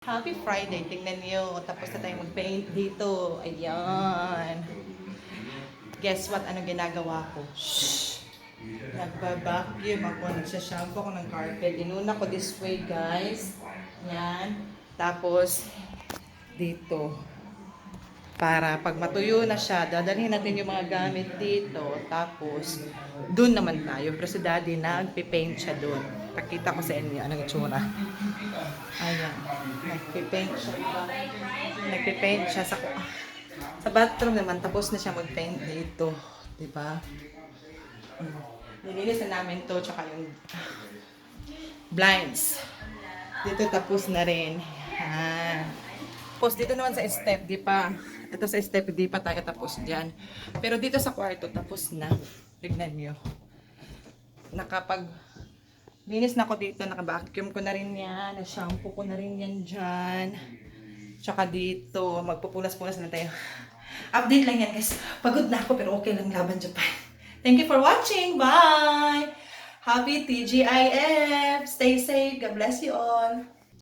Happy Friday, tingnan niyo. Tapos na tayong mag-paint dito. Ayan. Guess what? Anong ginagawa ko? Shhh! Nagba-vacuum ako. Nagsashampoo ako ng carpet. Inuna ko this way, guys. Yan. Tapos, dito. Para pag matuyo na siya, dadalhin natin yung mga gamit dito. Tapos, dun naman tayo. Pero si daddy, nagpipaint siya dun. Pakita ko sa inyo anong itsura. Ayan. Nagpipaint siya. Nagpipaint siya sa bathroom naman. Tapos na siya mag-paint dito. Diba? Nilinis na namin to. Tsaka yung blinds. Dito tapos na rin. Ayan. Tapos dito naman sa step, di pa. Ito sa step, di pa tayo tapos dyan. Pero dito sa kwarto, tapos na. Tignan nyo. Linis na ako dito, naka-vacuum ko na rin yan. Na-shampoo ko na rin yan dyan. Tsaka dito, magpupunas-punas na tayo. Update lang yan guys. Pagod na ako pero okay lang laban Japan. Thank you for watching. Bye! Happy TGIF! Stay safe. God bless you all.